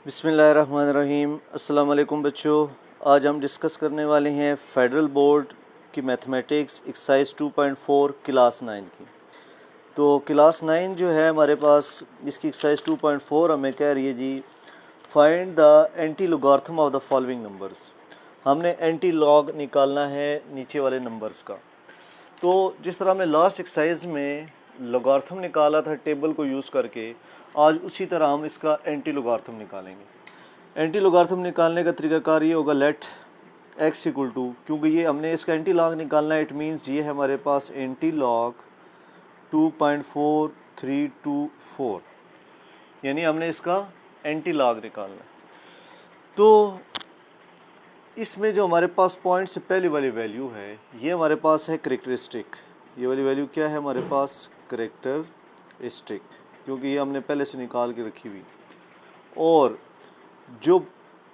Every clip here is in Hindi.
बिस्मिल्लाहिर्रहमानिर्रहीम। अस्सलाम वालेकुम बच्चों, आज हम डिस्कस करने वाले हैं फेडरल बोर्ड की मैथमेटिक्स एक्सरसाइज 2.4 क्लास 9 की। तो क्लास 9 जो है हमारे पास, इसकी एक्सरसाइज 2.4 हमें कह रही है जी find the anti logarithm of the following numbers. हमने एंटी लॉग निकालना है नीचे वाले नंबर्स का। तो जिस तरह हमने लास्ट एक्सरसाइज में लॉगरिथम निकाला था टेबल को यूज़ करके, आज उसी तरह हम इसका एंटी लॉगरिथम निकालेंगे। एंटी लॉगरिथम निकालने का तरीकाकार ये होगा, लेट एक्स इक्वल टू, क्योंकि ये हमने इसका एंटी लॉग निकालना है, इट मीन्स ये है हमारे पास एंटी लॉग 2.4324, यानी हमने इसका एंटी लॉग निकालना है। तो इसमें जो हमारे पास पॉइंट से पहले वाली वैल्यू है, ये हमारे पास है करेक्टरिस्टिक। ये वाली वैल्यू क्या है हमारे पास? करेक्टरिस्टिक, क्योंकि ये हमने पहले से निकाल के रखी हुई। और जो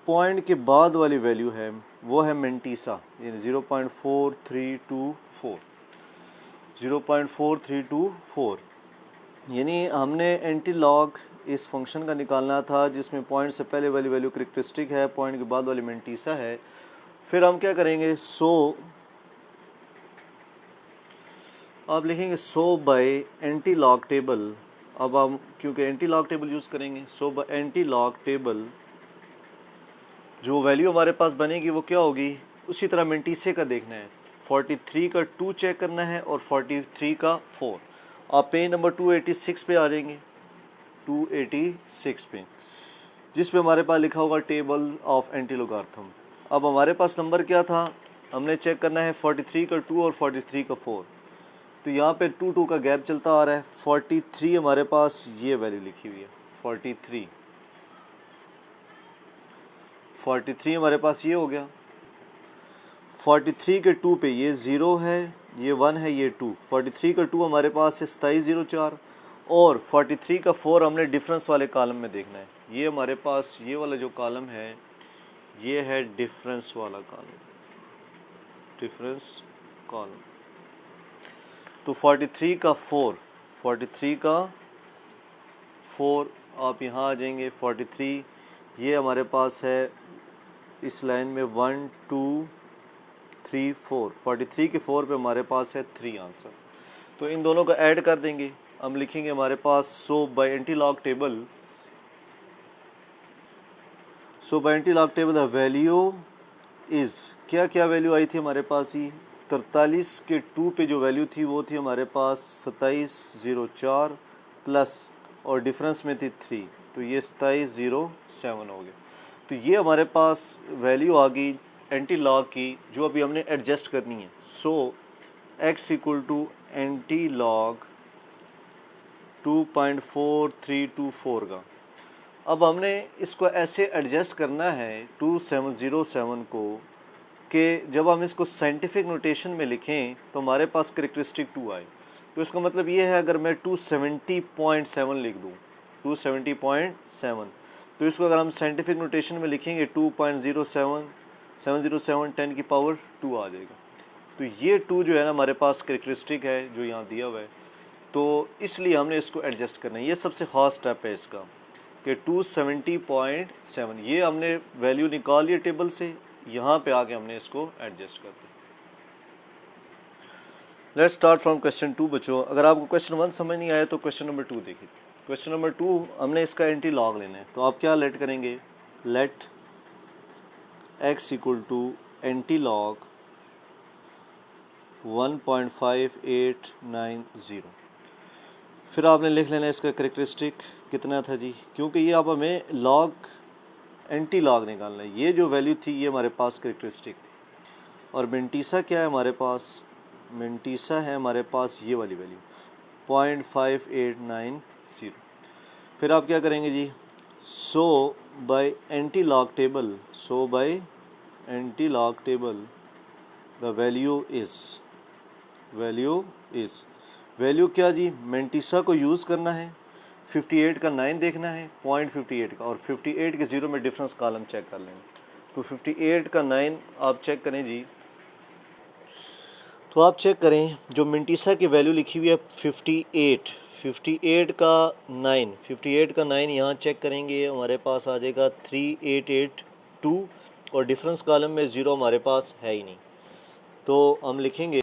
पॉइंट के बाद वाली वैल्यू है वो है मेंटीसा, यानी 0.4324, 0.4324। यानी हमने एंटी लॉग इस फंक्शन का निकालना था जिसमें पॉइंट से पहले वाली वैल्यू करेक्टरिस्टिक है, पॉइंट के बाद वाली मेंटीसा है। फिर हम क्या करेंगे, आप लिखेंगे बाय एंटी लॉग टेबल। अब हम क्योंकि एंटी लॉग टेबल यूज़ करेंगे, बाय एंटी लॉग टेबल जो वैल्यू हमारे पास बनेगी वो क्या होगी, उसी तरह मेंटीसे का देखना है। 43 का 2 चेक करना है और 43 का 4। आप पेज नंबर 286 पे आ जाएंगे, 286 पे, जिस पे हमारे पास लिखा होगा टेबल ऑफ एंटी लॉगरिथम। अब हमारे पास नंबर क्या था, हमने चेक करना है 43 का 2 और 43 का 4। तो यहाँ पे 2 का गैप चलता आ रहा है। 43 हमारे पास ये वैल्यू लिखी हुई है, 43 हमारे पास ये हो गया। 43 के 2 पे ये 0 है, ये 1 है, ये 2। 43 का 2 हमारे पास है 2704, और 43 का 4 हमने डिफरेंस वाले कॉलम में देखना है। ये हमारे पास ये वाला जो कॉलम है ये है डिफरेंस वाला कॉलम, डिफरेंस कॉलम। तो 43 का 4, 43 का 4 आप यहाँ आ जाएंगे। 43 ये हमारे पास है इस लाइन में 1 2 3 4। 43 के 4 पे हमारे पास है 3 आंसर। तो इन दोनों को ऐड कर देंगे। हम लिखेंगे हमारे पास by anti log table, by anti log table the value is, क्या क्या वैल्यू आई थी हमारे पास ही, 43 के 2 पे जो वैल्यू थी वो थी हमारे पास 2704 प्लस, और डिफरेंस में थी 3, तो ये 2707 हो गया। तो ये हमारे पास वैल्यू आ गई एंटी लॉग की, जो अभी हमने एडजस्ट करनी है। X equal to anti log 2.4324 का। अब हमने इसको ऐसे एडजस्ट करना है 2707 को, कि जब हम इसको साइंटिफिक नोटेशन में लिखें तो हमारे पास करेक्टरिस्टिक 2 आए। तो इसका मतलब ये है, अगर मैं 270.7 लिख दूँ, 270.7, तो इसको अगर हम साइंटिफिक नोटेशन में लिखेंगे 2.07 10 की पावर 2 आ जाएगा। तो ये 2 जो है ना हमारे पास करेक्टरिस्टिक है जो यहाँ दिया हुआ है, तो इसलिए हमने इसको एडजस्ट करना है। ये सबसे ख़ास स्टेप है इसका, कि 270.7 ये हमने वैल्यू निकाल लिया टेबल से, यहाँ पे आके हमने इसको एडजस्ट कर दिया। लेट्स स्टार्ट फ्रॉम क्वेश्चन 2 बच्चों। अगर आपको क्वेश्चन 1 समझ नहीं आया तो क्वेश्चन नंबर 2 देखिए। क्वेश्चन नंबर 2 हमने इसका एंटी लॉग लेना है। तो आप क्या लेट करेंगे, let x equal to anti log 1.5890। फिर आपने लिख लेना इसका करेक्टरिस्टिक कितना था जी, क्योंकि ये आप हमें लॉग एंटी लॉग निकालना है। ये जो वैल्यू थी ये हमारे पास करेक्टरिस्टिक थी, और मेंटीसा क्या है हमारे पास, मेंटीसा है हमारे पास ये वाली वैल्यू 0.5890। फिर आप क्या करेंगे जी, by anti log table, by anti log table the value is, value क्या जी, मेंटीसा को यूज़ करना है, 58 का 9 देखना है, 0.58 का, और 58 के 0 में डिफरेंस कॉलम चेक कर लेंगे। तो 58 का 9 आप चेक करें जी, तो आप चेक करें जो मेंटीसा की वैल्यू लिखी हुई है 58, 58 का 9, 58 का 9 यहाँ चेक करेंगे, हमारे पास आ जाएगा 3882 और डिफरेंस कॉलम में 0 हमारे पास है ही नहीं, तो हम लिखेंगे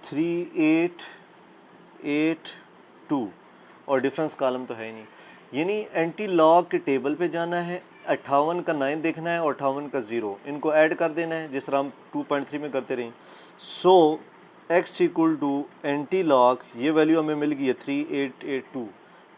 3882 और डिफरेंस कॉलम तो है ही नहीं, यानी एंटी लॉग के टेबल पे जाना है, 58 का 9 देखना है और 58 का 0, इनको ऐड कर देना है जिस तरह हम 2.3 में करते रहे। So x equal to anti log, ये वैल्यू हमें मिल गई है 3882,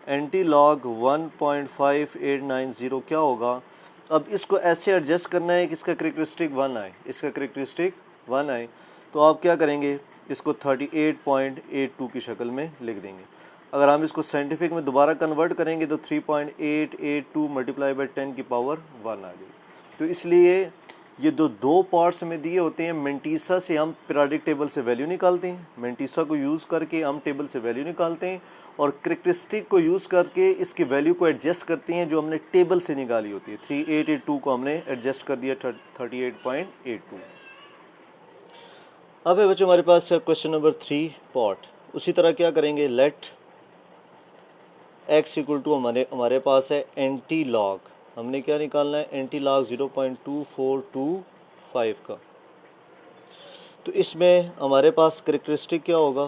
एंटी लॉग 1.5890 क्या होगा। अब इसको ऐसे एडजस्ट करना है कि इसका करेक्टरिस्टिक 1 आए, इसका करेक्टरिस्टिक 1 आए, तो आप क्या करेंगे, इसको 38.82 की शक्ल में लिख देंगे। अगर हम इसको साइंटिफिक में दोबारा कन्वर्ट करेंगे तो 3.882 मल्टीप्लाई बाई 10 की पावर 1 आ गई। तो इसलिए ये दो पार्ट्स में दिए होते हैं, मेंटीसा से हम पीरियोडिक टेबल से वैल्यू निकालते हैं, मेंटीसा को यूज़ करके हम टेबल से वैल्यू निकालते हैं और करेक्टरिस्टिक को यूज़ करके इसकी वैल्यू को एडजस्ट करते हैं जो हमने टेबल से निकाली होती है। 3882 को हमने एडजस्ट कर दिया 38.82। अब है बच्चों हमारे पास क्वेश्चन नंबर 3 पार्ट, उसी तरह क्या करेंगे, लेट x इक्वल टू हमारे पास है एंटी लॉग, हमने क्या निकालना है, एंटी लॉग 0.2425 का। तो इसमें हमारे पास करेक्टरिस्टिक क्या होगा,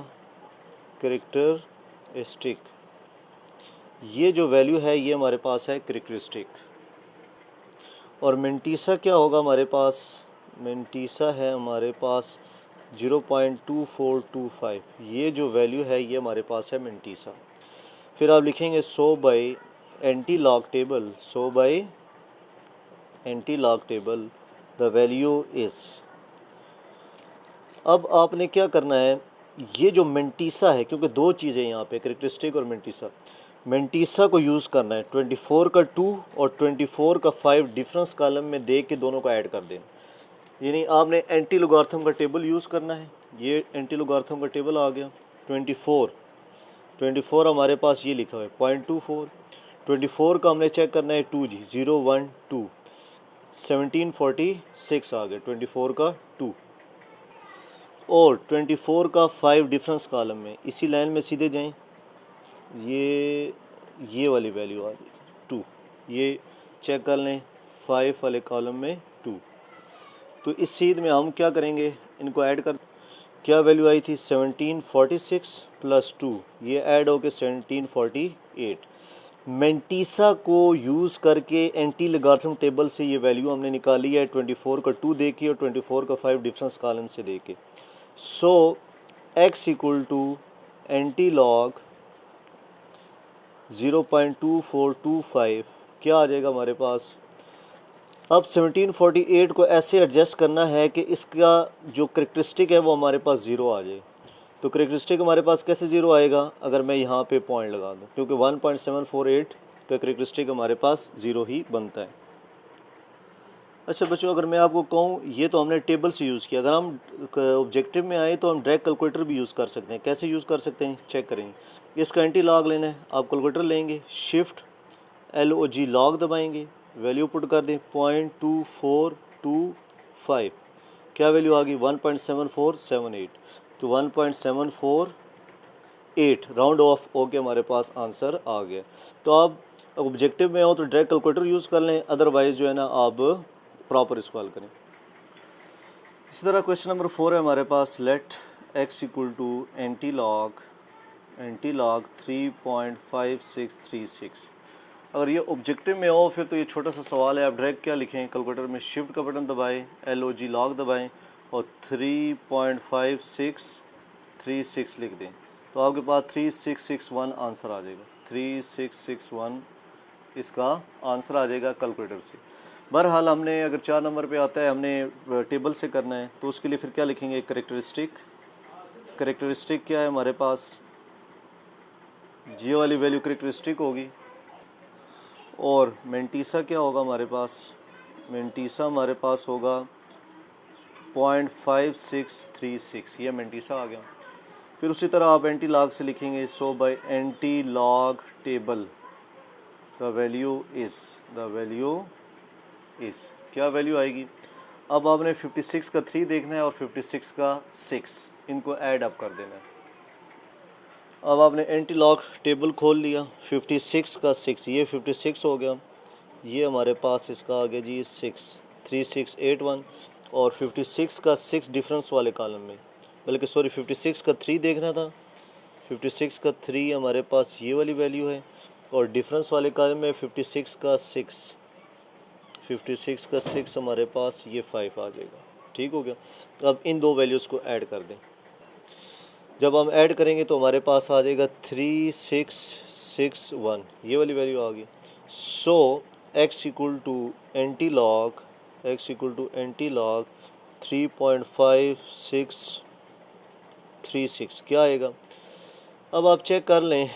करेक्टरिस्टिक, ये जो वैल्यू है ये हमारे पास है करेक्टरिस्टिक, और मेंटीसा क्या होगा हमारे पास, मेंटीसा है हमारे पास 0.2425, ये जो वैल्यू है ये हमारे पास है मेंटीसा। फिर आप लिखेंगे so by anti log table, so by anti log table the value is. अब आपने क्या करना है, ये जो मेंटीसा है, क्योंकि दो चीज़ें यहाँ पे करेक्टरिस्टिक और मेंटीसा, मेंटीसा को यूज़ करना है 24 का 2 और 24 का 5 डिफरेंस कॉलम में दे के दोनों को ऐड कर देना, यानी आपने एंटी लोगारिथम का टेबल यूज़ करना है। ये एंटी लोगारिथम का टेबल आ गया, 24 हमारे पास ये लिखा हुआ है 0.24, 24 का हमने चेक करना है 2 जी 012, 1746 आ गया 24 का 2, और 24 का 5 डिफरेंस कॉलम में, इसी लाइन में सीधे जाएं, ये वाली वैल्यू आ गई 2, ये चेक कर लें 5 वाले कॉलम में 2। तो इस सीध में हम क्या करेंगे, इनको ऐड कर, क्या वैल्यू आई थी 1746 प्लस 2, ये ऐड हो के 1748। मेंटीसा को यूज़ करके एंटी लोगारिथम टेबल से ये वैल्यू हमने निकाली है 24 का 2 दे के और 24 का 5 डिफरेंस कॉलम से दे के। So x equal to anti log 0.2425 क्या आ जाएगा हमारे पास। अब 1748 को ऐसे एडजस्ट करना है कि इसका जो करेक्टरिस्टिक है वो हमारे पास 0 आ जाए। तो करेक्टरिस्टिक हमारे पास कैसे 0 आएगा, अगर मैं यहाँ पे पॉइंट लगा दूँ, क्योंकि 1.748 का करेक्टरिस्टिक हमारे पास 0 ही बनता है। अच्छा बच्चों, अगर मैं आपको कहूँ, ये तो हमने टेबल से यूज़ किया, अगर हम ऑब्जेक्टिव में आए तो हम डायरेक्ट कैलकुलेटर भी यूज़ कर सकते हैं। कैसे यूज़ कर सकते हैं, चेक करेंगे। इसका एंटी लॉग लेना है, आप कैलकुलेटर लेंगे, शिफ्ट LOG लॉग दबाएंगे, वैल्यू पुट कर दें 0.2425, क्या वैल्यू आ गई 1.7478, तो 1.748 राउंड ऑफ होके हमारे पास आंसर आ गया। तो आप ऑब्जेक्टिव में हो तो डायरेक्ट कैलकुलेटर यूज़ कर लें, अदरवाइज़ जो है ना आप प्रॉपर इसको हल करें। इसी तरह क्वेश्चन नंबर 4 है हमारे पास, let x equal to anti log 3.5636। अगर ये ऑब्जेक्टिव में हो फिर तो ये छोटा सा सवाल है, आप डायरेक्ट क्या लिखें, कैलकुलेटर में शिफ्ट का बटन दबाएं, LOG लॉग दबाएं और 3.5636 लिख दें, तो आपके पास 3661 आंसर आ जाएगा। 3661 इसका आंसर आ जाएगा कैलकुलेटर से। बहरहाल हमने अगर 4 नंबर पे आता है, हमने टेबल से करना है, तो उसके लिए फिर क्या लिखेंगे, करेक्टरिस्टिक क्या है हमारे पास, ये वाली वैल्यू करेक्टरिस्टिक होगी, और मेंटीसा क्या होगा हमारे पास, मेंटीसा हमारे पास होगा 0.5636, ये मेंटीसा आ गया। फिर उसी तरह आप एंटी लॉग से लिखेंगे, so by anti log table the value is, क्या वैल्यू आएगी। अब आपने 56 का 3 देखना है और 56 का 6, इनको ऐड अप कर देना है। अब आपने एंटी लॉग टेबल खोल लिया, 56 का 6, ये 56 हो गया, ये हमारे पास इसका आ गया जी 6, 3681, और 56 का 6 डिफरेंस वाले कॉलम में, बल्कि सॉरी 56 का 3 देखना था, 56 का 3 हमारे पास ये वाली वैल्यू है, और डिफरेंस वाले कॉलम में 56 का 6, 56 का 6 हमारे पास ये 5 आ जाएगा। ठीक हो गया। अब इन दो वैल्यूज़ को ऐड कर दें, जब हम ऐड करेंगे तो हमारे पास आ जाएगा 3661, ये वाली वैल्यू आ गई। So x equal to anti log 3.5636 क्या आएगा। अब आप चेक कर लें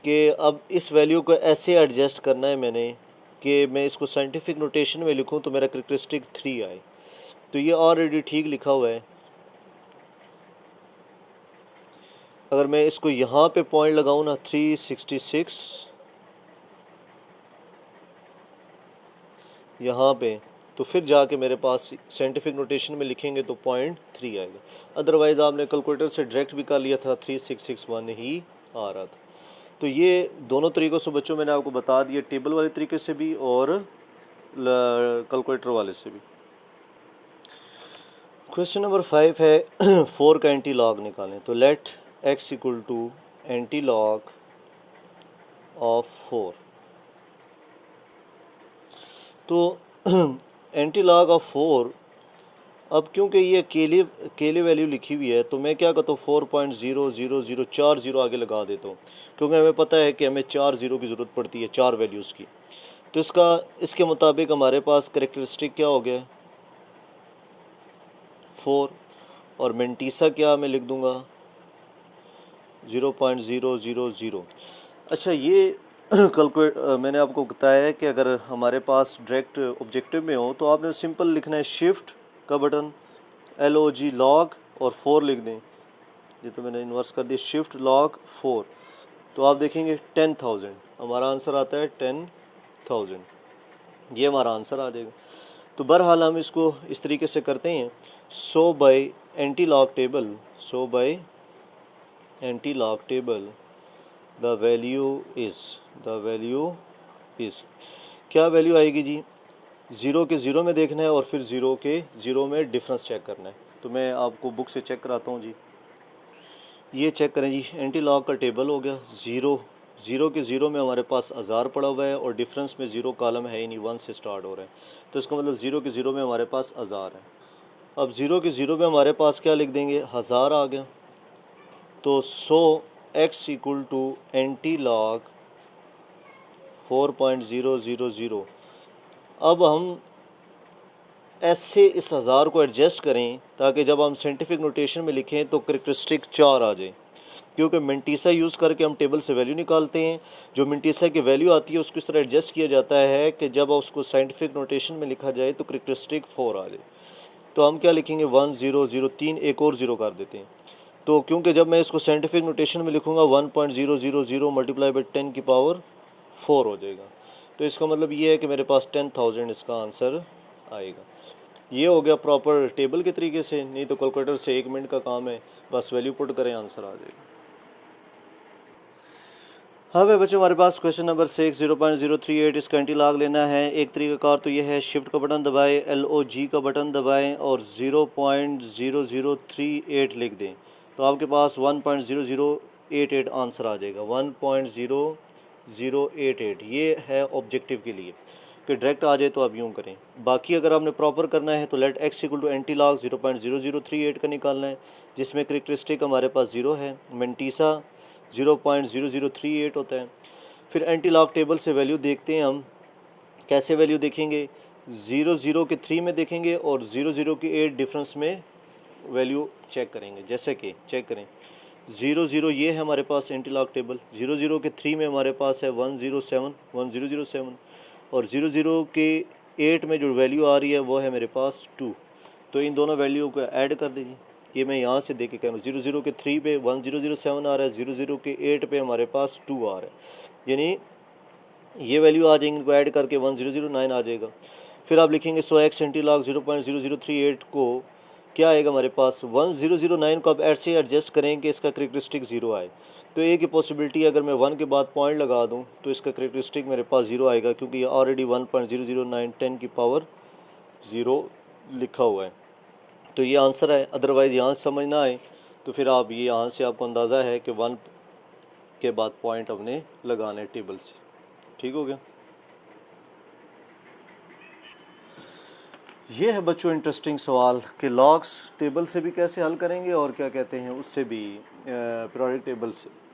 कि अब इस वैल्यू को ऐसे एडजस्ट करना है मैंने कि मैं इसको साइंटिफिक नोटेशन में लिखूं तो मेरा कैरेक्टरिस्टिक 3 आए, तो ये ऑलरेडी ठीक लिखा हुआ है। अगर मैं इसको यहाँ पे पॉइंट लगाऊँ ना 366 यहाँ पे, तो फिर जाके मेरे पास साइंटिफिक नोटेशन में लिखेंगे तो 0.3 आएगा। अदरवाइज़ आपने कैलकुलेटर से डायरेक्ट भी कर लिया था, 3661 ही आ रहा था। तो ये दोनों तरीक़ों से बच्चों मैंने आपको बता दिया, टेबल वाले तरीके से भी और कैलकुलेटर वाले से भी। क्वेश्चन नंबर 5 है 4 का एंटी लॉग निकालें। तो let x equal to anti log of 4। तो एंटी लॉग ऑफ 4, अब क्योंकि ये अकेले वैल्यू लिखी हुई है तो मैं क्या करता हूँ 4.0004 आगे लगा देता हूँ, क्योंकि हमें पता है कि हमें 4 ज़ीरो की ज़रूरत पड़ती है 4 वैल्यूज़ की। तो इसके मुताबिक हमारे पास करेक्टरिस्टिक क्या हो गया 4, और मेंटीसा क्या मैं लिख दूँगा 0.000। अच्छा, ये कैलकुलेट मैंने आपको बताया है कि अगर हमारे पास डायरेक्ट ऑब्जेक्टिव में हो तो आपने सिंपल लिखना है शिफ्ट का बटन LOG लॉग और 4 लिख दें। ये तो मैंने इन्वर्स कर दिया, शिफ्ट लॉग 4, तो आप देखेंगे 10,000 हमारा आंसर आता है 10,000, ये हमारा आंसर आ जाएगा। तो बहरहाल हम इसको इस तरीके से करते हैं, so by anti log table the value is क्या वैल्यू आएगी जी, 0 के 0 में देखना है और फिर 0 के 0 में डिफरेंस चेक करना है। तो मैं आपको बुक से चेक कराता हूँ जी, ये चेक करें जी, एंटी लॉग का टेबल हो गया। 0 के 0 में हमारे पास 1000 पड़ा हुआ है और डिफरेंस में 0 कॉलम है ही नहीं, 1 से स्टार्ट हो रहा है, तो इसका मतलब 0 के 0 में हमारे पास 1000 है। अब 0 के 0 में हमारे पास क्या लिख देंगे 1000 आ गया। तो so x equal to anti log 4.000। अब हम ऐसे इस 1000 को एडजस्ट करें ताकि जब हम साइंटिफिक नोटेशन में लिखें तो कैरेक्टरिस्टिक 4 आ जाए, क्योंकि मेंटीसा यूज़ करके हम टेबल से वैल्यू निकालते हैं। जो मेंटीसा की वैल्यू आती है उसको इस तरह एडजस्ट किया जाता है कि जब उसको साइंटिफिक नोटेशन में लिखा जाए तो कैरेक्टरिस्टिक 4 आ जाए। तो हम क्या लिखेंगे 1003, एक और 0 कर देते हैं। तो क्योंकि जब मैं इसको साइंटिफिक नोटेशन में लिखूँगा 1.000 मल्टीप्लाई बाई 10 की पावर 4 हो जाएगा। तो इसका मतलब ये है कि मेरे पास 10,000 इसका आंसर आएगा। ये हो गया प्रॉपर टेबल के तरीके से, नहीं तो कैलकुलेटर से 1 मिनट का काम है, बस वैल्यू पुट करें आंसर आ जाएगा। हाँ भाई बच्चों, हमारे पास क्वेश्चन नंबर 6 0.038 इसका एंटी लॉग लेना है। एक तरीकाकार तो ये है शिफ्ट का बटन दबाएं, LOG का बटन दबाएं और 0.0038 लिख दें, तो आपके पास 1.0088 आंसर आ जाएगा। 1.0088 ये है ऑब्जेक्टिव के लिए कि डायरेक्ट आ जाए तो आप यूँ करें। बाकी अगर आपने प्रॉपर करना है तो let x equal to anti log 0.0038 का निकालना है, जिसमें करेक्टरिस्टिक हमारे पास 0 है, मेंटीसा 0.0038 होता है। फिर एंटी लॉग टेबल से वैल्यू देखते हैं हम, कैसे वैल्यू देखेंगे 0 के 3 में देखेंगे और 0 के 8 डिफरेंस में वैल्यू चेक करेंगे। जैसे कि चेक करें 0 ये है हमारे पास एंटी लॉग टेबल, 0 के 3 में हमारे पास है 1007 और 0 के 8 में जो वैल्यू आ रही है वो है मेरे पास 2। तो इन दोनों वैल्यू को ऐड कर दीजिए। ये मैं यहाँ से देख के कह रहा हूँ 0 के 3 पे 1007 आ रहा है, 0 के 8 पे हमारे पास 2 आ रहा है, यानी ये वैल्यू आ जाएंगे, इनको ऐड करके 1009 आ जाएगा। फिर आप लिखेंगे सो एक्स एंटी लॉग 0.0038 को क्या आएगा हमारे पास 1009 को आप ऐसे एडजस्ट करें कि इसका करेक्टरिस्टिक 0 आए। तो तो एक ही पॉसिबिलिटी है, अगर मैं 1 के बाद पॉइंट लगा दूं तो इसका करेक्टरिस्टिक मेरे पास 0 आएगा, क्योंकि ये ऑलरेडी 1.009 10 की पावर 0 लिखा हुआ है। तो ये आंसर है। अदरवाइज़ यहाँ से समझ ना आए तो फिर आप ये यहाँ से आपको अंदाज़ा है कि 1 के बाद पॉइंट हमने लगाना है टेबल से। ठीक हो गया। ये है बच्चों इंटरेस्टिंग सवाल कि लॉग्स टेबल से भी कैसे हल करेंगे और क्या कहते हैं उससे भी, पीरियोडिक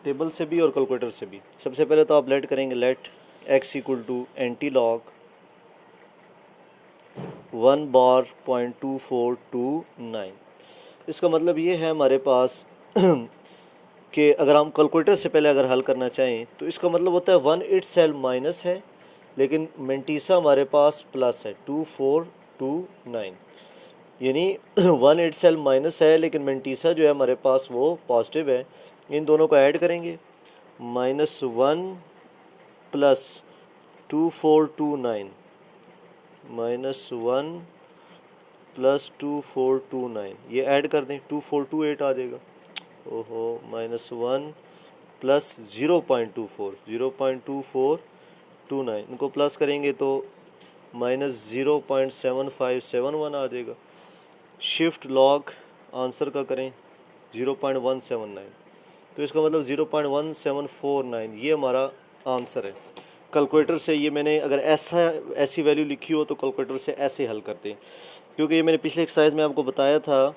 टेबल से भी और कैलकुलेटर से भी। सबसे पहले तो आप लेट करेंगे, let x equal to anti log 1 बार 0.2429। इसका मतलब ये है हमारे पास कि अगर हम कैलकुलेटर से पहले अगर हल करना चाहें तो इसका मतलब होता है 1 इटसेल्फ माइनस है, लेकिन मेंटीसा हमारे पास प्लस है 2429, यानी 1 इटसेल्फ माइनस है लेकिन मेंटीसा जो है हमारे पास वो पॉजिटिव है। इन दोनों को ऐड करेंगे, -1 प्लस 2429 -1 प्लस 2429, ये ऐड कर दें 2428 आ जाएगा। ओहो, -1 प्लस 0.2429, इनको प्लस करेंगे तो -0.7571 आ जाएगा। शिफ्ट लॉग आंसर का करें 0.179, तो इसका मतलब 0.1749, ये हमारा आंसर है। कैलकुलेटर से ये मैंने अगर ऐसी वैल्यू लिखी हो तो कैलकुलेटर से ऐसे हल करते हैं, क्योंकि ये मैंने पिछले एक्सरसाइज में आपको बताया था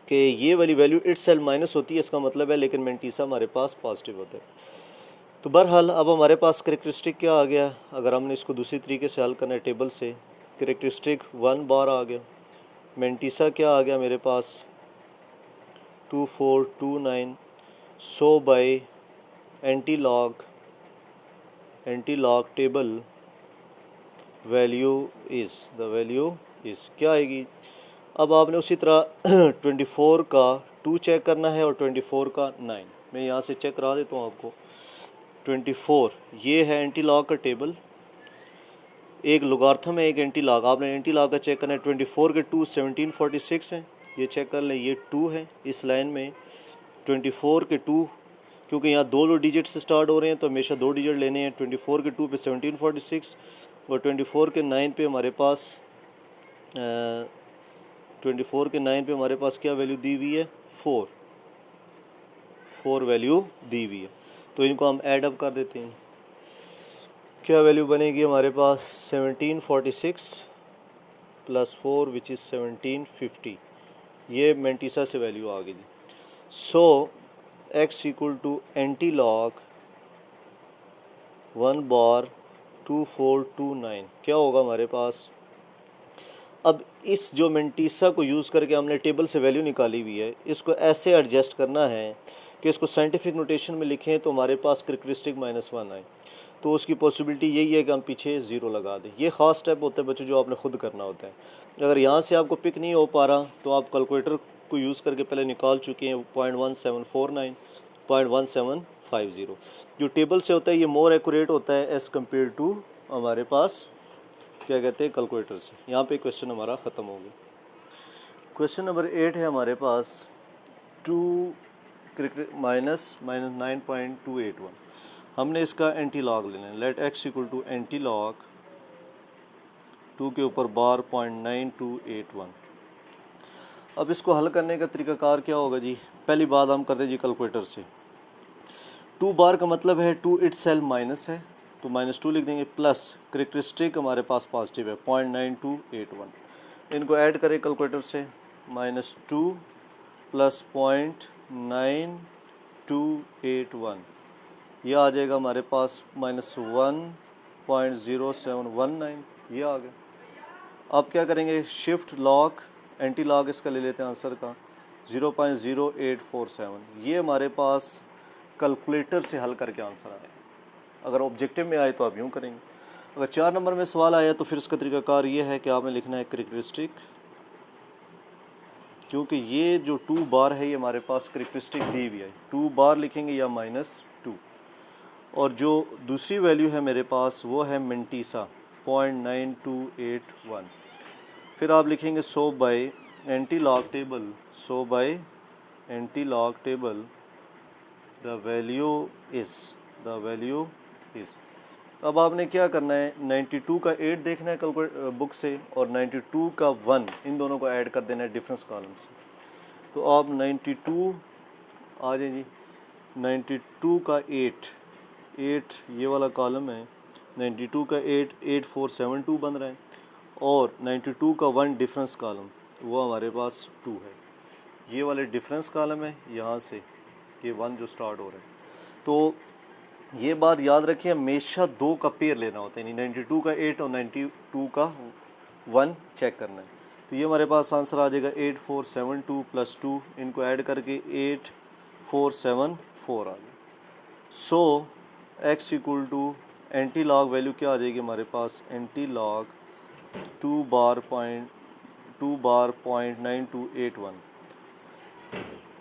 कि ये वाली वैल्यू इटसेल्फ माइनस होती है, इसका मतलब है, लेकिन मेंटीसा हमारे पास पॉजिटिव होता है। तो बहरहाल अब हमारे पास करेक्टरिस्टिक क्या आ गया, अगर हमने इसको दूसरी तरीके से हल करना है टेबल से, करेक्टरिस्टिक 1 बार आ गया, मेंटीसा क्या आ गया मेरे पास 2429, so by anti log table value is क्या आएगी। अब आपने उसी तरह 24 का 2 चेक करना है और 24 का 9। मैं यहाँ से चेक करा देता हूँ आपको। 24 ये है एंटी लॉग का टेबल, एक लोगार्थम है एक एंटी लॉग। आपने एंटी लॉग का चेक करना है। 24 के 2 1746 हैं, ये चेक कर लें, ये 2 है इस लाइन में। 24 के 2, क्योंकि यहाँ दो डिजिट से स्टार्ट हो रहे हैं तो हमेशा 2 डिजिट लेने हैं। 24 के 2 पे 1746 और 24 के 9 पे हमारे पास 24 के 9 पे हमारे पास क्या वैल्यू दी हुई है, 4 वैल्यू दी हुई है। तो इनको हम ऐड अप कर देते हैं। क्या वैल्यू बनेगी हमारे पास 1746 प्लस 4 विच इज़ 1750, ये मेंटीसा से वैल्यू आ गई। So x equal to anti log 1 बार 2429 क्या होगा हमारे पास। अब इस जो मेंटीसा को यूज़ करके हमने टेबल से वैल्यू निकाली हुई है, इसको ऐसे एडजस्ट करना है कि इसको साइंटिफिक नोटेशन में लिखें तो हमारे पास करेक्टरिस्टिक -1 आए। तो उसकी पॉसिबिलिटी यही है कि हम पीछे 0 लगा दें। ये ख़ास स्टेप होता है बच्चों जो आपने खुद करना होता है। अगर यहाँ से आपको पिक नहीं हो पा रहा तो आप कैलकुलेटर को यूज़ करके पहले निकाल चुके हैं 0.1749 0.1750। जो टेबल से होता है ये मोर एक्यूरेट होता है एज़ कम्पेयर टू हमारे पास क्या कहते हैं कैलकुलेटर से। यहाँ पे क्वेश्चन हमारा ख़त्म हो गया। क्वेश्चन नंबर 8 है हमारे पास 2 -9.281। हमने इसका एंटी लॉग लेना है। Let x equal to anti log 2 के ऊपर बार 0.9281। अब इसको हल करने का तरीकाकार क्या होगा जी। पहली बात हम करते हैं जी कैलकुलेटर से। 2 बार का मतलब है 2 इटसेल्फ माइनस है तो -2 लिख देंगे, प्लस करेक्टरिस्टिक हमारे पास पॉजिटिव है 0.9281। इनको ऐड करें कैलकुलेटर से, -2 प्लस 0.9281, यह आ जाएगा हमारे पास -1.0719, ये आ गया। अब क्या करेंगे, शिफ्ट लॉग एंटी लॉग इसका ले लेते हैं आंसर का 0.0847। ये हमारे पास कैलकुलेटर से हल करके आंसर आया। अगर ऑब्जेक्टिव में आए तो आप यूँ करेंगे। अगर 4 नंबर में सवाल आया तो फिर इसका तरीकाकार ये है कि आपने लिखना है करेक्टरिस्टिक, क्योंकि ये जो 2 बार है ये हमारे पास करेक्टरिस्टिक दी हुई है। 2 बार लिखेंगे या -2, और जो दूसरी वैल्यू है मेरे पास वो है मेंटीसा 0.9281। फिर आप लिखेंगे so by anti log table the value is. अब आपने क्या करना है, 92 का 8 देखना है कैलकुलेट बुक से और 92 का 1, इन दोनों को ऐड कर देना है डिफरेंस कॉलम से। तो आप 92 आ जाए जी, 92 का 8 ये वाला कॉलम है, 92 का 8 8472 बन रहा है और 92 का 1 डिफरेंस कॉलम वो हमारे पास 2 है। ये वाले डिफरेंस कॉलम है, यहाँ से ये 1 जो स्टार्ट हो रहा है। तो ये बात याद रखिए, हमेशा 2 का पेयर लेना होता है, यानी 92 का 8 और 92 का 1 चेक करना है। तो ये हमारे पास आंसर आ जाएगा 8472 + 2, इनको ऐड करके 8474 आ गया। सो x = एंटी लॉग वैल्यू क्या आ जाएगी हमारे पास, एंटी लॉग 2 बार 0.9281।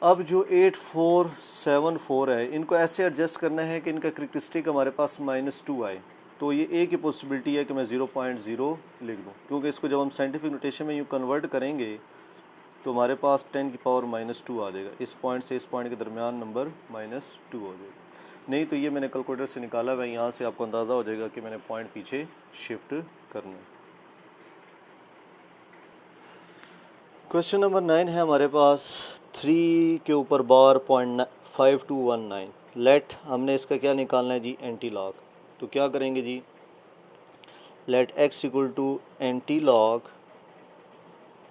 अब जो 8474 है, इनको ऐसे एडजस्ट करना है कि इनका करेक्टरिस्टिक हमारे पास -2 आए। तो ये एक ही पॉसिबिलिटी है कि मैं 0.0 लिख दूँ, क्योंकि इसको जब हम साइंटिफिक नोटेशन में यूँ कन्वर्ट करेंगे तो हमारे पास 10 की पावर -2 आ जाएगा। इस पॉइंट से इस पॉइंट के दरमियान नंबर -2 हो जाएगा। नहीं तो ये मैंने कैलकुलेटर से निकाला है, यहाँ से आपको अंदाज़ा हो जाएगा कि मैंने पॉइंट पीछे शिफ्ट करना है। क्वेश्चन नंबर 9 है हमारे पास 3 के ऊपर बार 0.5219। लेट हमने इसका क्या निकालना है जी, एंटी लॉग। तो क्या करेंगे जी, लेट x = एंटी लॉग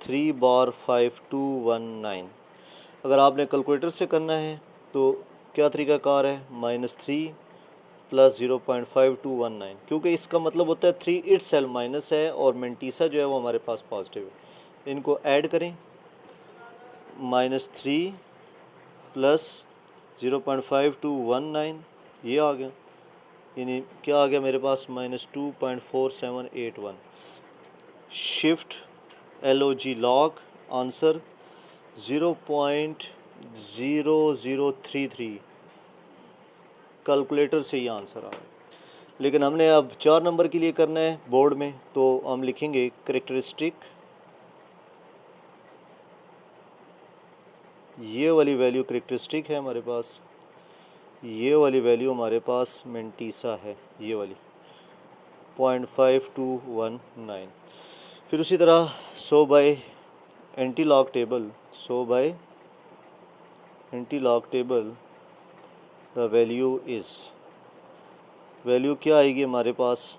3 बार 5219। अगर आपने कैलकुलेटर से करना है तो क्या तरीकाकार है, -3 + 0.5219, क्योंकि इसका मतलब होता है 3 इटसेल्फ माइनस है और मेंटीसा जो है वो हमारे पास पॉजिटिव है। इनको ऐड करें, -3 + 0.5219 ये आ गया, यानी क्या आ गया मेरे पास, -2.4781। Shift LOG log, answer 0.0033। Calculator से ये आंसर आ गया। लेकिन हमने अब 4 नंबर के लिए करना है बोर्ड में, तो हम लिखेंगे करेक्टरिस्टिक, ये वाली वैल्यू करेक्टरिस्टिक है हमारे पास, ये वाली वैल्यू हमारे पास मेंटीसा है, ये वाली 0.5219। फिर उसी तरह so by anti log table, the value is, value क्या आएगी हमारे पास,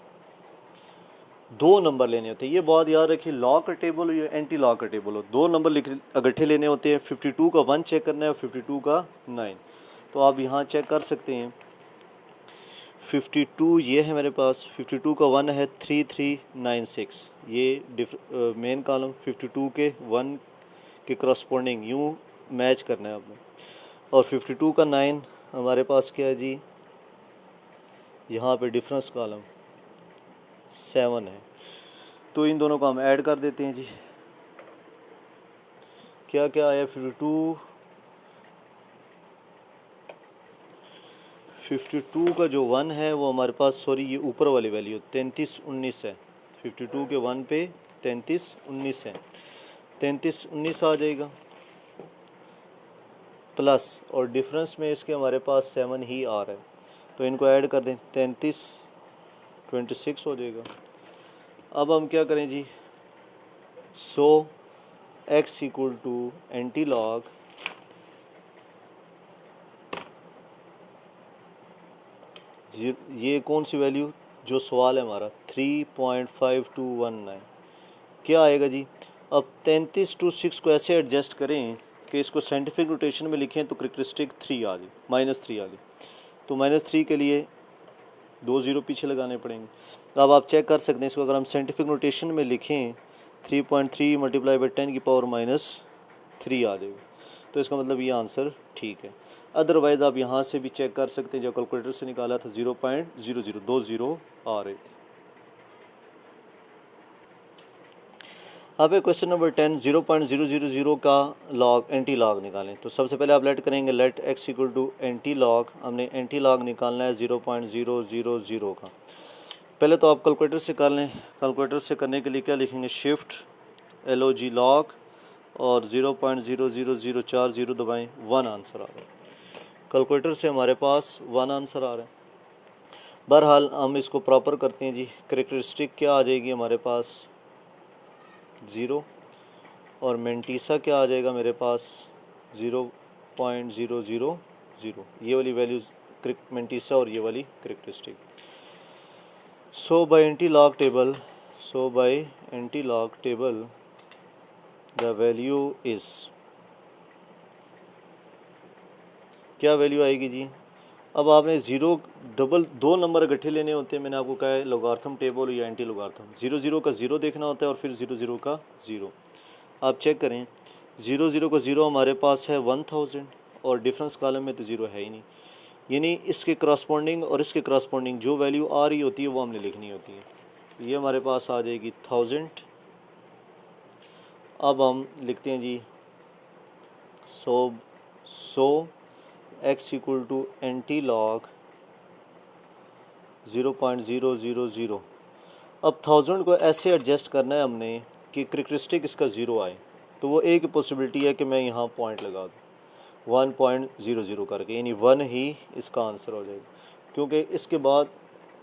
2 नंबर लेने होते हैं। ये बहुत याद रखिए, लॉग का टेबल हो या एंटी लॉग का टेबल हो, 2 नंबर इकट्ठे लेने होते हैं। 52 का 1 चेक करना है और 52 का 9। तो आप यहाँ चेक कर सकते हैं, 52 ये है मेरे पास, 52 का 1 है 3396, ये मेन कॉलम 52 के 1 के करस्पॉन्डिंग यूँ मैच करना है आपने। और 52 का 9 हमारे पास क्या है जी, यहाँ पे डिफरेंस कॉलम 7 है। तो इन दोनों को हम ऐड कर देते हैं जी। क्या क्या आया, 52 का जो 1 है वो हमारे पास, सॉरी ये ऊपर वाली वैल्यू 3319 है। 52 के 1 पे 3319 है, 3319 आ जाएगा प्लस, और डिफरेंस में इसके हमारे पास 7 ही आ रहा है, तो इनको ऐड कर दें, 3326 हो जाएगा। अब हम क्या करें जी, सो x = एंटी लॉग ये कौन सी वैल्यू जो सवाल है हमारा, 3.5219 क्या आएगा जी। अब 3326 को ऐसे एडजस्ट करें कि इसको साइंटिफिक नोटेशन में लिखें तो करेक्टरिस्टिक 3 आ गई, -3 आ गई। तो -3 के लिए 2 0 पीछे लगाने पड़ेंगे। अब आप चेक कर सकते हैं इसको, अगर हम साइंटिफिक नोटेशन में लिखें 3.3 × 10 की पावर -3 आ जाएगा। तो इसका मतलब ये आंसर ठीक है। अदरवाइज़ आप यहाँ से भी चेक कर सकते हैं, जो कैलकुलेटर से निकाला था 0.0020 आ रहे थे। अब क्वेश्चन नंबर 10, 0.000 का लॉग एंटी लॉग निकालें। तो सबसे पहले आप लेट करेंगे, लेट x = एंटी लॉग, हमने एंटी लॉग निकालना है 0.000 का। पहले तो आप कैलकुलेटर से कर लें। कैलकुलेटर से करने के लिए क्या लिखेंगे, शिफ्ट LOG लॉग और 0.00040 दबाएं, 1 आंसर आ गया। कैलकुलेटर से हमारे पास 1 आंसर आ रहा है। बहरहाल हम इसको प्रॉपर करते हैं जी। करेक्टरिस्टिक क्या आ जाएगी हमारे पास 0 और मेंटीसा क्या आ जाएगा मेरे पास 0.000। ये वाली वैल्यूज मेंटीसा और ये वाली characteristic. So by anti log table the value is, क्या वैल्यू आएगी जी। अब आपने दो नंबर इकट्ठे लेने होते हैं। मैंने आपको कहा है लोगार्थम टेबल या एंटी लोगार्थम। 0 का 0 देखना होता है और फिर 0 का 0। आप चेक करें 0 का 0 हमारे पास है 1000 और डिफरेंस कॉलम में तो 0 है ही नहीं, यानी इसके करस्पॉन्डिंग और इसके करस्पॉन्डिंग जो वैल्यू आ रही होती है वो हमने लिखनी होती है। तो ये हमारे पास आ जाएगी 1000। अब हम लिखते हैं जी so x equal to anti log 0.000। अब 1000 को ऐसे एडजस्ट करना है हमने कि करेक्टरिस्टिक इसका 0 आए। तो वो एक पॉसिबिलिटी है कि मैं यहाँ पॉइंट लगा दूँ 1.00 करके, यानी 1 ही इसका आंसर हो जाएगा। क्योंकि इसके बाद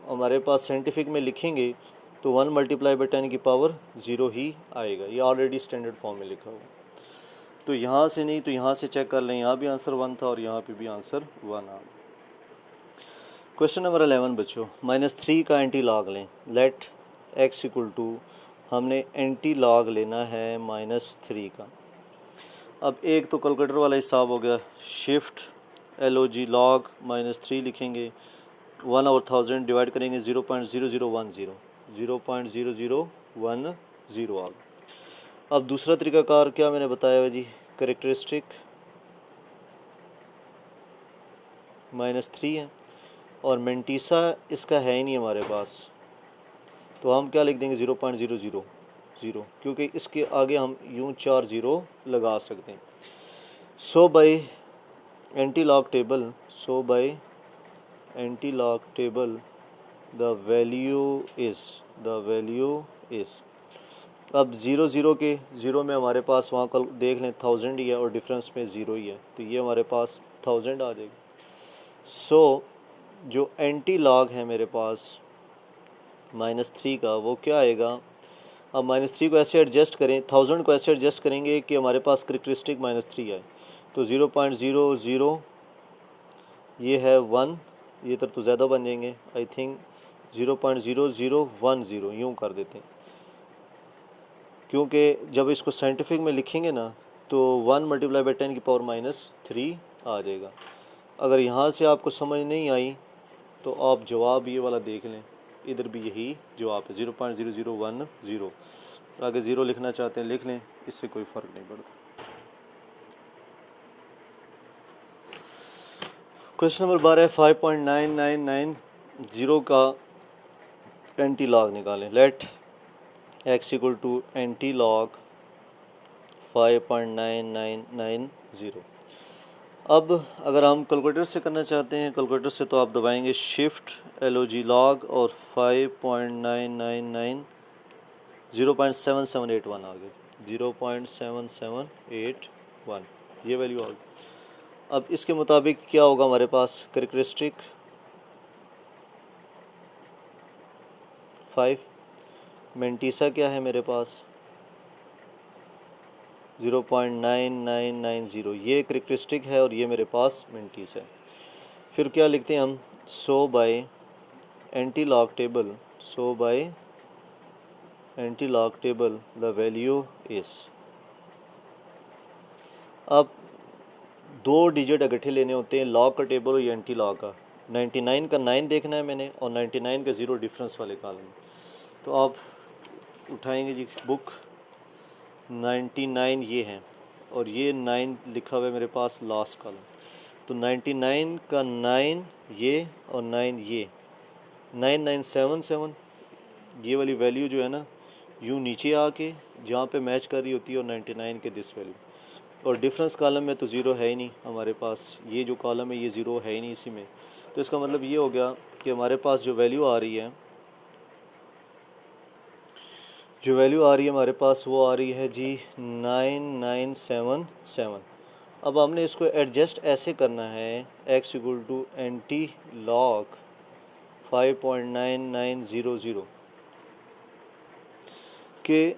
हमारे पास साइंटिफिक में लिखेंगे तो 1 मल्टीप्लाई बाई 10 की पावर 0 ही आएगा। ये ऑलरेडी स्टैंडर्ड फॉर्म में लिखा हुआ। तो यहाँ से नहीं तो यहाँ से चेक कर लें, यहाँ भी आंसर 1 था और यहाँ पे भी आंसर 1 आ। क्वेश्चन नंबर 11 बच्चों, -3 का एंटी लॉग लें। लेट x इक्वल टू, हमने एंटी लॉग लेना है -3 का। अब एक तो कैलकुलेटर वाला हिसाब हो गया, शिफ्ट LOG लॉग -3 लिखेंगे, 1/1000 डिवाइड करेंगे 0.0010, 0.0010 आ गया। अब दूसरा तरीकाकार क्या मैंने बताया है जी, करेक्टरिस्टिक -3 है और मेंटीसा इसका है ही नहीं हमारे पास, तो हम क्या लिख देंगे 0.000, क्योंकि इसके आगे हम यूं 4 0 लगा सकते हैं। So by anti log table the value is. अब 0 के 0 में हमारे पास वहाँ कल देख लें 1000 ही है और डिफरेंस में 0 ही है, तो ये हमारे पास 1000 आ जाएगी। सो जो एंटी लॉग है मेरे पास -3 का वो क्या आएगा। अब -3 को ऐसे एडजस्ट करें, 1000 को ऐसे एडजस्ट करेंगे कि हमारे पास करेक्टरिस्टिक -3 आए। तो 0.00 ये है 1, ये तो ज़्यादा बन जाएंगे, आई थिंक 0.0010 यूँ कर देते हैं, क्योंकि जब इसको साइंटिफिक में लिखेंगे ना तो 1 मल्टीप्लाई बाई 10 की पावर -3 आ जाएगा। अगर यहाँ से आपको समझ नहीं आई तो आप जवाब ये वाला देख लें, इधर भी यही जवाब है 0.0010। आगे 0 लिखना चाहते हैं लिख लें, इससे कोई फ़र्क नहीं पड़ता। क्वेश्चन नंबर 12 है 5.9990 का एंटी लॉग निकालें। Let x equal to anti log 5.9990। अब अगर हम कैलकुलेटर से करना चाहते हैं, कैलकुलेटर से तो आप दबाएंगे शिफ्ट LOG लॉग और 5.999 0.7781 आ गया, 0.7781 ये वैल्यू आ गई। अब इसके मुताबिक क्या होगा हमारे पास, करेक्टरिस्टिक 5, मेंटीसा क्या है मेरे पास 0.9990, ये करेक्टरिस्टिक है और ये मेरे पास मेंटीसा है। फिर क्या लिखते हैं हम, so by anti log table the value is. अब 2 डिजिट इकट्ठे लेने होते हैं, लॉग का टेबल और एंटी लॉग का। 99 का 9 देखना है मैंने और 99 का 0 डिफरेंस वाले कॉलम में। तो आप उठाएंगे जी बुक, 99 ये है और ये 9 लिखा हुआ है मेरे पास लास्ट कॉलम। तो 99 का 9 ये और 9 ये, 9977 ये वाली वैल्यू जो है ना यूँ नीचे आके जहाँ पे मैच कर रही होती है और 99 के दिस वैल्यू। और डिफरेंस कॉलम में तो 0 है ही नहीं हमारे पास, ये जो कॉलम है ये 0 है ही नहीं इसी में। तो इसका मतलब ये हो गया कि हमारे पास जो वैल्यू आ रही है हमारे पास वो आ रही है जी 9977। अब हमने इसको एडजस्ट ऐसे करना है, x equal to anti log 5.9900 के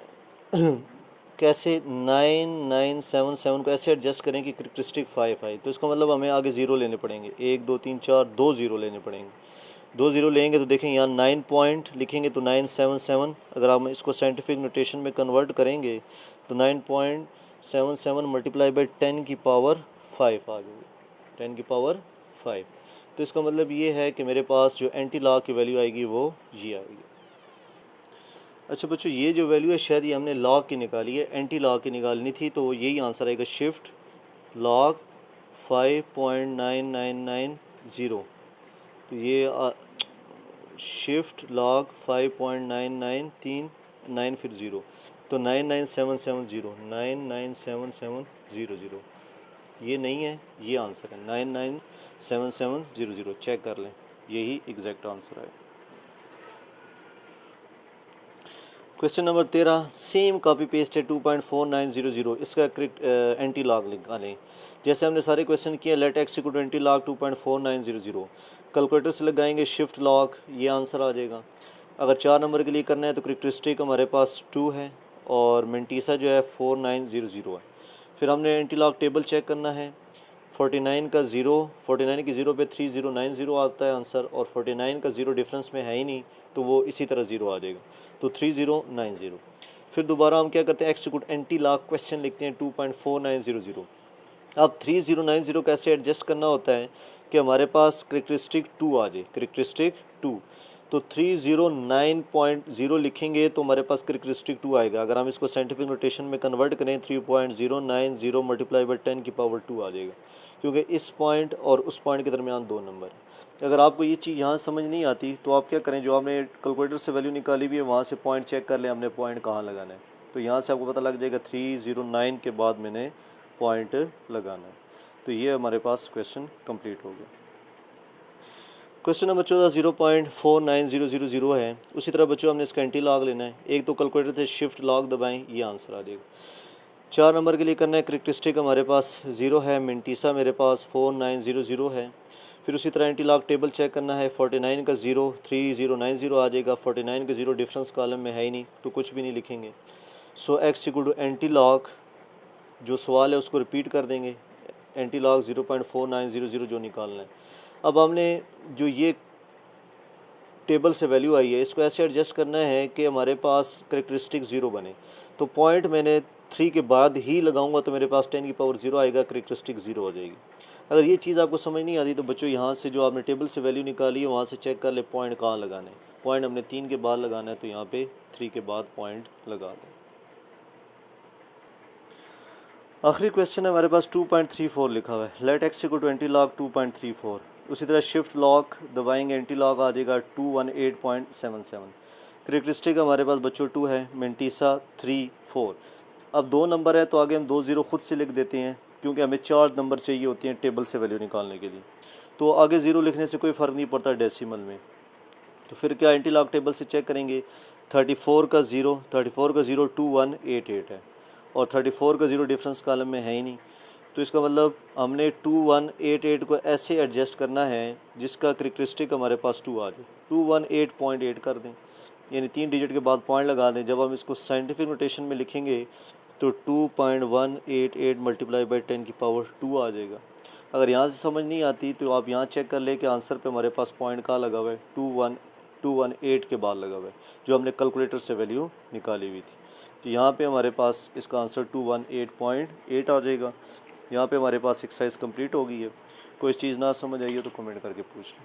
कैसे 9977 को ऐसे एडजस्ट करें कि करेक्टरिस्टिक 5 आए। तो इसका मतलब हमें आगे ज़ीरो लेने पड़ेंगे, 1 2 3 4 2 ज़ीरो लेने पड़ेंगे। 2 ज़ीरो लेंगे तो देखें यहाँ 9 पॉइंट लिखेंगे तो 977, अगर हम इसको साइंटिफिक नोटेशन में कन्वर्ट करेंगे तो 9.77 मल्टीप्लाई बाई 10 की पावर 5 आ गई, 10 की पावर 5। तो इसका मतलब ये है कि मेरे पास जो एंटी लॉग की वैल्यू आएगी वो ये आएगी। अच्छा बच्चों, ये जो वैल्यू है शायद ये हमने लॉग की निकाली है, एंटी लॉग की निकालनी थी, तो यही आंसर आएगा, शिफ्ट लॉग 5.9990। तो ये शिफ्ट लॉग 5.9939 फिर ज़ीरो, तो 99770 ये नहीं है, ये आंसर है 99770। चेक कर लें, यही एग्जैक्ट आंसर है। Question number 13, same copy paste है 2.4900, इसका एंटी लॉग निकालें। जैसे हमने सारे क्वेश्चन किए, let x equal to anti log 2.4900, calculator से लगाएंगे शिफ्ट लॉग, ये आंसर आ जाएगा। अगर 4 नंबर के लिए करना है तो करेक्टरिस्टिक हमारे पास 2 है और मेंटीसा जो है 4900 है। फिर हमने एंटी लॉग टेबल चेक करना है, 49 का ज़ीरो, 49 की ज़ीरो पे 3090 आता है आंसर, और 49 का ज़ीरो डिफरेंस में है ही नहीं तो वो इसी तरह ज़ीरो आ जाएगा, तो 3090। फिर दोबारा हम क्या करते हैं, x equal anti log question लिखते हैं 2.4900। अब 3090 कैसे एडजस्ट करना होता है कि हमारे पास करेक्टरिस्टिक 2 आ जाए, करेक्टरिस्टिक 2, तो 309.0 लिखेंगे तो हमारे पास करेक्टरिस्टिक 2 आएगा। अगर हम इसको साइंटिफिक नोटेशन में कन्वर्ट करें 3.090 मल्टीप्लाई बाई 10 की पावर 2 आ जाएगा, क्योंकि इस पॉइंट और उस पॉइंट के दरमियान 2 नंबर है। अगर आपको ये चीज़ यहाँ समझ नहीं आती तो आप क्या करें, जो आपने कैलकुलेटर से वैल्यू निकाली हुई है वहाँ से पॉइंट चेक कर लें हमने पॉइंट कहाँ लगाना है, तो यहाँ से आपको पता लग जाएगा 309 के बाद मैंने पॉइंट लगाना है। तो ये हमारे पास क्वेश्चन कंप्लीट हो गया। क्वेश्चन नंबर 14 0.49000 है। उसी तरह बच्चों हमने इसका एंटी लॉग लेना है, एक तो कैलकुलेटर से शिफ्ट लॉग दबाएं, ये आंसर आ जाएगा। 4 नंबर के लिए करना है, करेक्टरिस्टिक हमारे पास 0 है, मेंटीसा मेरे पास 4900 है। फिर उसी तरह एंटी लॉग टेबल चेक करना है, 49 का 0 3090 आ जाएगा, 49 का 0 डिफरेंस कॉलम में है ही नहीं तो कुछ भी नहीं लिखेंगे। So x equal to anti log, जो सवाल है उसको रिपीट कर देंगे, एंटी लॉग 0.4900 जो निकालना है। अब हमने जो ये टेबल से वैल्यू आई है इसको ऐसे एडजस्ट करना है कि हमारे पास करेक्टरिस्टिक 0 बने, तो पॉइंट मैंने 3 के बाद ही लगाऊंगा तो मेरे पास 10 की पावर 0 आएगा, करेक्टरिस्टिक 0 हो जाएगी। अगर ये चीज़ आपको समझ नहीं आती तो बच्चों यहाँ से जो आपने टेबल से वैल्यू निकाली है वहाँ से चेक कर ले पॉइंट कहाँ लगाना है। पॉइंट हमने 3 के बाद लगाना है तो यहाँ पे 3 के बाद पॉइंट लगा दें। आखिरी क्वेश्चन है हमारे पास 2.34 लिखा हुआ है, let x equal to anti log 2.34। उसी तरह शिफ्ट लॉक दबाएंगे, एंटी लॉग आ जाएगा 218.77। करेक्टरिस्टिक हमारे पास बच्चों 2 है, मेंटीसा 3 4। अब 2 नंबर है तो आगे हम 2 ज़ीरो खुद से लिख देते हैं, क्योंकि हमें 4 नंबर चाहिए होती हैं टेबल से वैल्यू निकालने के लिए, तो आगे ज़ीरो लिखने से कोई फ़र्क नहीं पड़ता डेसिमल में। तो फिर क्या एंटी लॉग टेबल से चेक करेंगे, 34 का 0 2188 है, और 34 का 0 डिफरेंस कॉलम में है ही नहीं, तो इसका मतलब हमने 2188 को ऐसे एडजस्ट करना है जिसका करेक्टरिस्टिक हमारे पास 2 आ जाए, 218.8 कर दें, यानी 3 डिजिट के बाद पॉइंट लगा दें। जब हम इसको साइंटिफिक नोटेशन में लिखेंगे तो 2.188 मल्टीप्लाई बाई 10 की पावर 2 आ जाएगा। अगर यहाँ से समझ नहीं आती तो आप यहाँ चेक कर ले कि आंसर पे हमारे पास पॉइंट कहाँ लगा हुआ है, 218 के बाद लगा हुआ है, जो हमने कैलकुलेटर से वैल्यू निकाली हुई थी। तो यहाँ पे हमारे पास इसका आंसर 218.8 आ जाएगा। यहाँ पे हमारे पास एक्सरसाइज कंप्लीट हो गई है। कोई चीज़ ना समझ आई हो तो कमेंट करके पूछ लें।